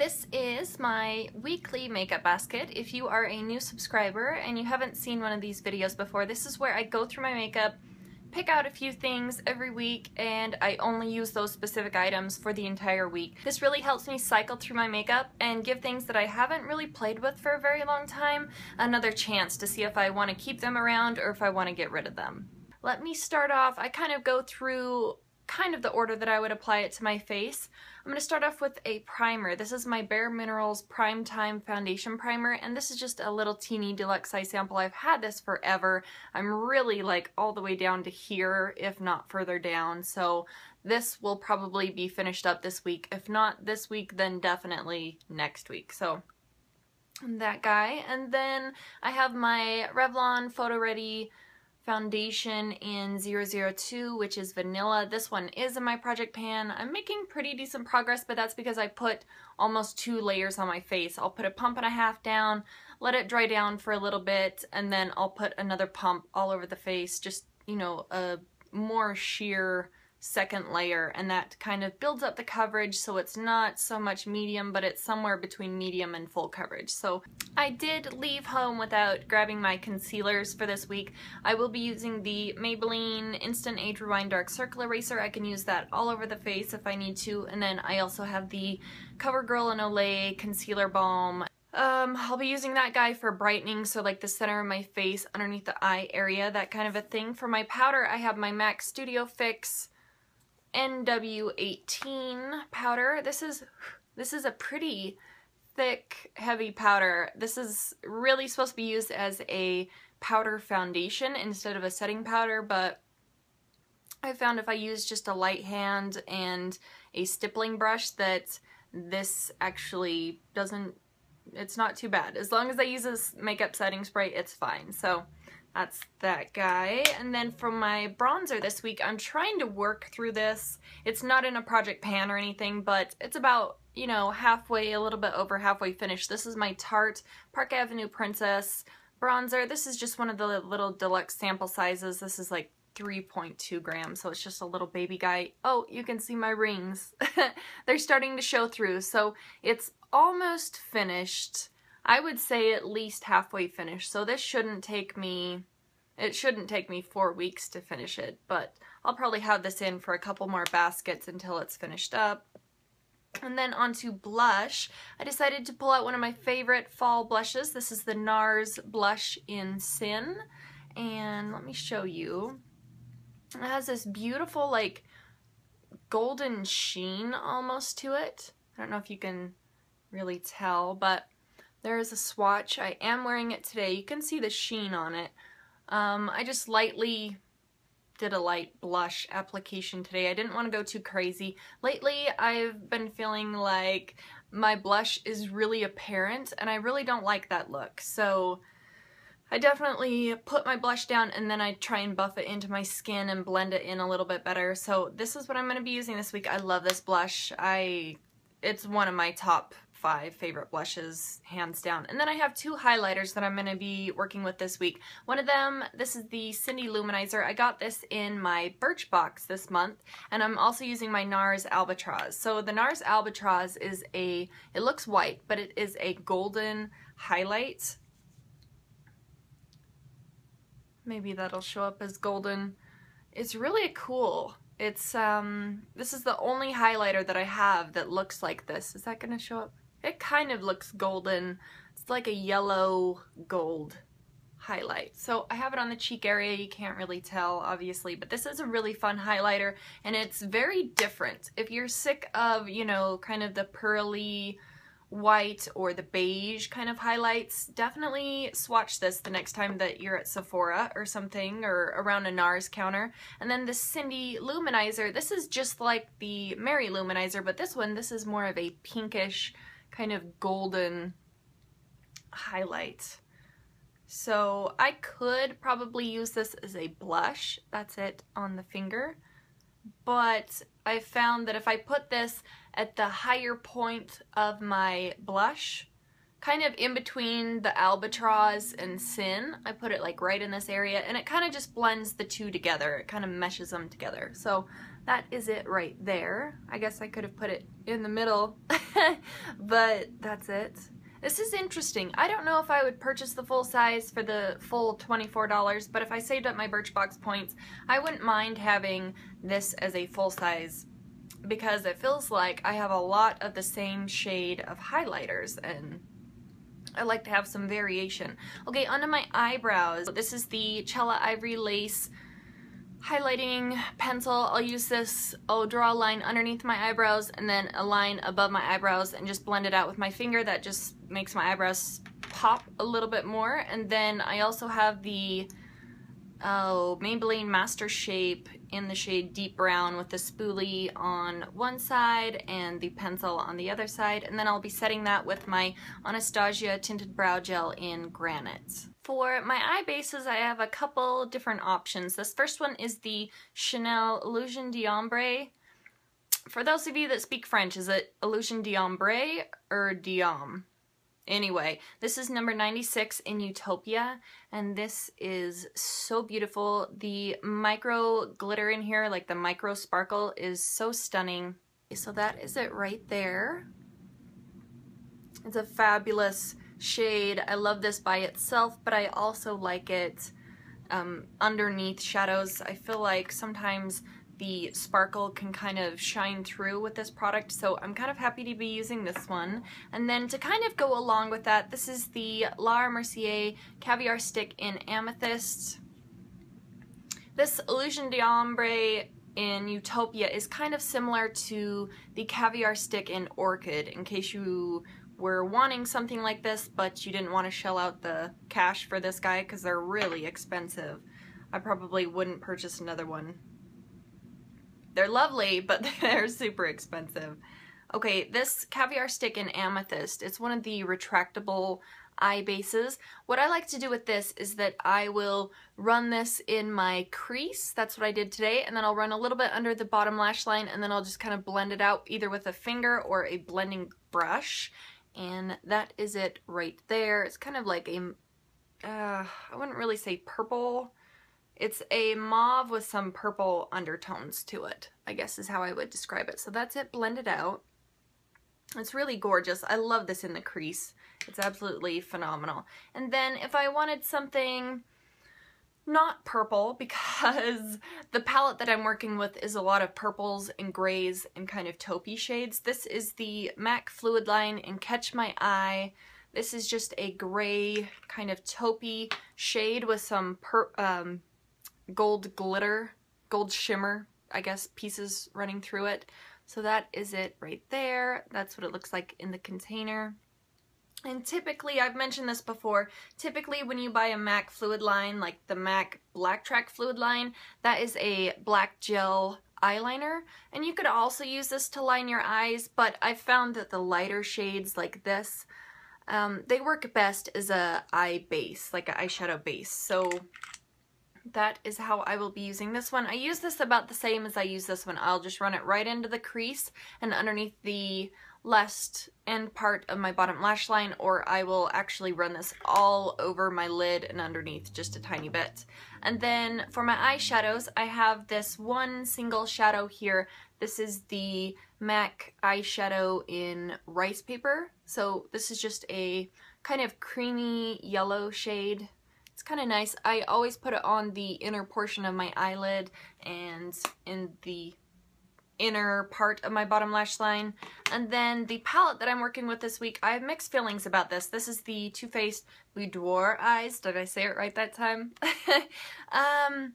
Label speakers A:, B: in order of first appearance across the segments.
A: This is my weekly makeup basket. If you are a new subscriber and you haven't seen one of these videos before, this is where I go through my makeup, pick out a few things every week, and I only use those specific items for the entire week. This really helps me cycle through my makeup and give things that I haven't really played with for a very long time another chance to see if I want to keep them around or if I want to get rid of them. Let me start off, I kind of go through kind of the order that I would apply it to my face. I'm going to start off with a primer. This is my Bare Minerals Prime Time Foundation Primer, and this is just a little teeny deluxe size sample. I've had this forever. I'm really like all the way down to here, if not further down, so this will probably be finished up this week. If not this week, then definitely next week. So that guy. And then I have my Revlon PhotoReady foundation in 002, which is vanilla. This one is in my project pan. I'm making pretty decent progress, but that's because I put almost 2 layers on my face. I'll put a pump and a half down, let it dry down for a little bit, and then I'll put another pump all over the face, just, you know, a more sheer second layer, and that kind of builds up the coverage so it's not so much medium, but it's somewhere between medium and full coverage. So I did leave home without grabbing my concealers for this week. I will be using the Maybelline Instant Age Rewind Dark Circle Eraser. I can use that all over the face if I need to, and then I also have the Covergirl+Olay Concealer Balm. I'll be using that guy for brightening, so like the center of my face, underneath the eye area, that kind of a thing. For my powder, I have my MAC Studio Fix NW18 powder. This is a pretty thick, heavy powder. This is really supposed to be used as a powder foundation instead of a setting powder, but I found if I use just a light hand and a stippling brush that this actually doesn't, it's not too bad. As long as I use this makeup setting spray, it's fine. So that's that guy. And then for my bronzer this week, I'm trying to work through this. It's not in a project pan or anything, but it's about, you know, halfway, a little bit over halfway finished. This is my Tarte Park Avenue Princess bronzer. This is just one of the little deluxe sample sizes. This is like 3.2 grams, so it's just a little baby guy. Oh, you can see my rings. They're starting to show through, so it's almost finished. I would say at least halfway finished, so this shouldn't take me, it shouldn't take me 4 weeks to finish it, but I'll probably have this in for a couple more baskets until it's finished up. And then onto blush. I decided to pull out one of my favorite fall blushes. This is the NARS Blush in Sin, and let me show you. It has this beautiful like golden sheen almost to it. I don't know if you can really tell, but there is a swatch. I am wearing it today. You can see the sheen on it. I just lightly did a light blush application today. I didn't want to go too crazy. Lately, I've been feeling like my blush is really apparent, and I really don't like that look. So I definitely put my blush down, and then I try and buff it into my skin and blend it in a little bit better. So this is what I'm going to be using this week. I love this blush. It's one of my top 5 favorite blushes, hands down. And then I have 2 highlighters that I'm going to be working with this week. One of them, this is the Cindy Lou-Manizer. I got this in my Birchbox this month, and I'm also using my NARS Albatross. So the NARS Albatross is it looks white, but it is a golden highlight. Maybe that'll show up as golden. It's really cool. It's, this is the only highlighter that I have that looks like this. Is that going to show up? It kind of looks golden. It's like a yellow gold highlight. So I have it on the cheek area. You can't really tell, obviously, but this is a really fun highlighter, and it's very different. If you're sick of, you know, kind of the pearly white or the beige kind of highlights, definitely swatch this the next time that you're at Sephora or something, or around a NARS counter. And then the Cindy Lou-Manizer, this is just like the Mary Lou-Manizer, but this is more of a pinkish kind of golden highlight. So I could probably use this as a blush. That's it on the finger. But I found that if I put this at the higher point of my blush, kind of in between the Albatross and Sin, I put it like right in this area, and it kind of just blends the two together. It kind of meshes them together. So that is it right there. I guess I could have put it in the middle, but that's it. This is interesting. I don't know if I would purchase the full size for the full $24, but if I saved up my Birchbox points, I wouldn't mind having this as a full size because it feels like I have a lot of the same shade of highlighters and I like to have some variation. Okay, onto my eyebrows. This is the Cella Ivory Lace highlighting pencil. I'll use this, I'll draw a line underneath my eyebrows and then a line above my eyebrows and just blend it out with my finger. That just makes my eyebrows pop a little bit more. And then I also have the Maybelline Master Shape in the shade Deep Brown with the spoolie on one side and the pencil on the other side. And then I'll be setting that with my Anastasia Tinted Brow Gel in Granite. For my eye bases, I have a couple different options. This first one is the Chanel Illusion D'Ombre. For those of you that speak French, is it Illusion D'Ombre or D'Ombre? Anyway, this is number 96 in Utopia, and this is so beautiful. The micro glitter in here, like the micro sparkle, is so stunning. So that is it right there. It's a fabulous shade. I love this by itself, but I also like it underneath shadows. I feel like sometimes the sparkle can kind of shine through with this product, so I'm kind of happy to be using this one. And then to kind of go along with that, this is the Mercier Caviar Stick in Amethyst. This Illusion D'Ombre in Utopia is kind of similar to the Caviar Stick in Orchid, in case you were wanting something like this but you didn't want to shell out the cash for this guy because they're really expensive. I probably wouldn't purchase another one. They're lovely, but they're super expensive. Okay, this Caviar Stick in Amethyst, it's one of the retractable eye bases. What I like to do with this is that I will run this in my crease, that's what I did today, and then I'll run a little bit under the bottom lash line, and then I'll just kind of blend it out either with a finger or a blending brush. And that is it right there. It's kind of like a, I wouldn't really say purple. It's a mauve with some purple undertones to it, I guess is how I would describe it. So that's it blended out. It's really gorgeous. I love this in the crease. It's absolutely phenomenal. And then if I wanted something not purple, because the palette that I'm working with is a lot of purples and grays and kind of taupey shades, this is the MAC Fluid Line in Catch My Eye. This is just a gray kind of taupey shade with some gold glitter, gold shimmer, I guess, pieces running through it. So that is it right there. That's what it looks like in the container. And typically, I've mentioned this before, typically when you buy a MAC fluid line, like the MAC Black Track fluid line, that is a black gel eyeliner. And you could also use this to line your eyes, but I've found that the lighter shades like this, they work best as a eye base, like an eyeshadow base. So that is how I will be using this one. I use this about the same as I use this one. I'll just run it right into the crease and underneath the last end part of my bottom lash line, or I will actually run this all over my lid and underneath just a tiny bit. And then for my eyeshadows, I have this one single shadow here. This is the MAC eyeshadow in Ricepaper. So this is just a kind of creamy yellow shade. It's kind of nice. I always put it on the inner portion of my eyelid and in the inner part of my bottom lash line. And then the palette that I'm working with this week, I have mixed feelings about this. This is the Faced Boudoir Eyes. Did I say it right that time? I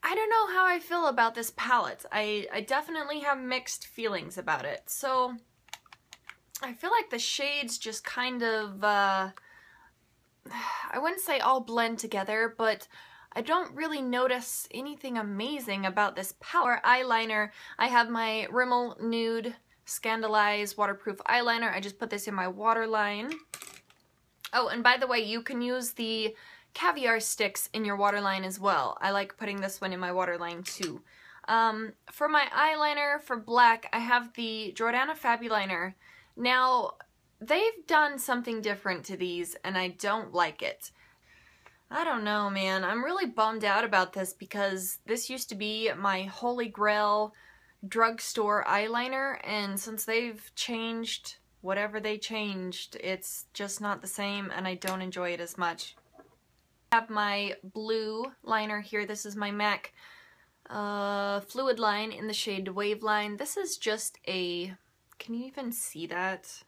A: don't know how I feel about this palette. I definitely have mixed feelings about it. So I feel like the shades just kind of, I wouldn't say all blend together, but I don't really notice anything amazing about this palette. Eyeliner, I have my Rimmel Nude Scandaleyes waterproof eyeliner. I just put this in my waterline. Oh, and by the way, you can use the caviar sticks in your waterline as well. I like putting this one in my waterline too. For my eyeliner, for black, I have the Jordana Fabuliner. Now, they've done something different to these, and I don't like it. I don't know, man. I'm really bummed out about this because this used to be my holy grail drugstore eyeliner, and since they've changed whatever they changed, it's just not the same and I don't enjoy it as much. I have my blue liner here. This is my MAC fluid line in the shade Waveline. This is just a, can you even see that?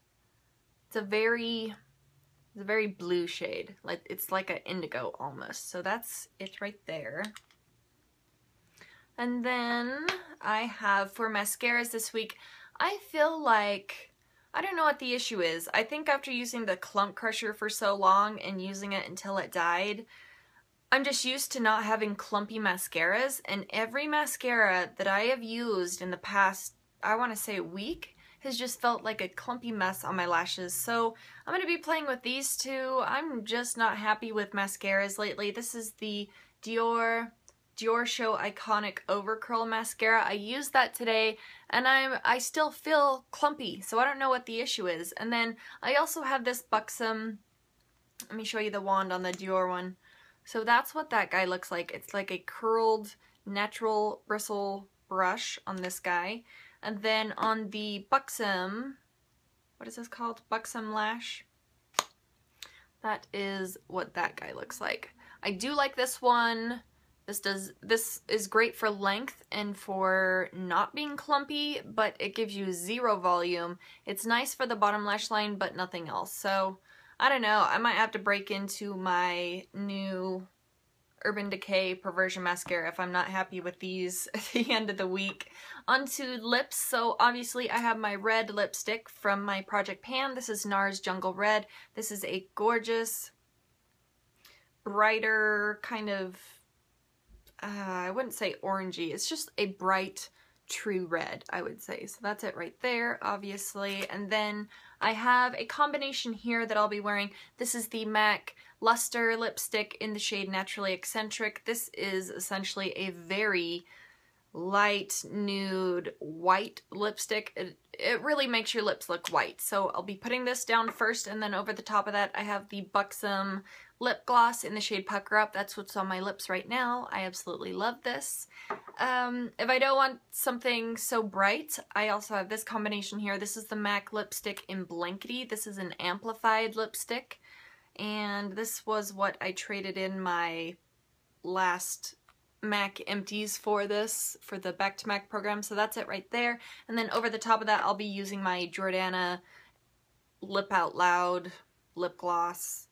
A: It's a very blue shade. Like, it's like an indigo almost. So that's it right there. And then I have, for mascaras this week, I feel like, I don't know what the issue is. I think after using the Clump Crusher for so long and using it until it died, I'm just used to not having clumpy mascaras, and every mascara that I have used in the past, I want to say week, has just felt like a clumpy mess on my lashes. So I'm going to be playing with these two. I'm just not happy with mascaras lately. This is the Dior Diorshow Iconic Overcurl mascara. I used that today and I still feel clumpy, so I don't know what the issue is. And then I also have this Buxom, let me show you the wand on the Dior one. So that's what that guy looks like. It's like a curled natural bristle brush on this guy. And then on the Buxom, what is this called? Buxom Lash. That is what that guy looks like. I do like this one. This is great for length and for not being clumpy, but it gives you zero volume. It's nice for the bottom lash line, but nothing else. So I don't know. I might have to break into my new Urban Decay Perversion mascara if I'm not happy with these at the end of the week. Onto lips. So obviously I have my red lipstick from my Project Pan. This is NARS Jungle Red. This is a gorgeous, brighter kind of, I wouldn't say orangey. It's just a bright, true red, I would say. So that's it right there, obviously. And then I have a combination here that I'll be wearing. This is the MAC Luster lipstick in the shade Naturally Eccentric. This is essentially a very light nude white lipstick. It really makes your lips look white. So I'll be putting this down first, and then over the top of that I have the Buxom lip gloss in the shade Pucker Up. That's what's on my lips right now. I absolutely love this. If I don't want something so bright, I also have this combination here. This is the MAC lipstick in Blankety. This is an amplified lipstick, and this was what I traded in my last MAC empties for this, for the Back to MAC program. So that's it right there. And then over the top of that, I'll be using my Jordana Lip Out Loud lip gloss.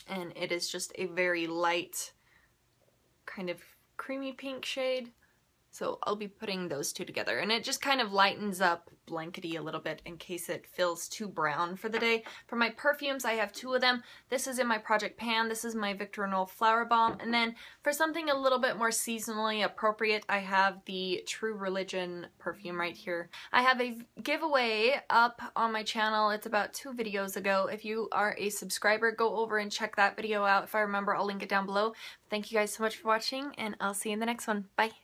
A: And it is just a very light, kind of creamy pink shade. So I'll be putting those two together, and it just kind of lightens up Blankety a little bit in case it feels too brown for the day. For my perfumes, I have two of them. This is in my Project Pan. This is my Victor Knoll Flower Balm. And then for something a little bit more seasonally appropriate, I have the True Religion perfume right here. I have a giveaway up on my channel. It's about 2 videos ago. If you are a subscriber, go over and check that video out. If I remember, I'll link it down below. Thank you guys so much for watching, and I'll see you in the next one. Bye!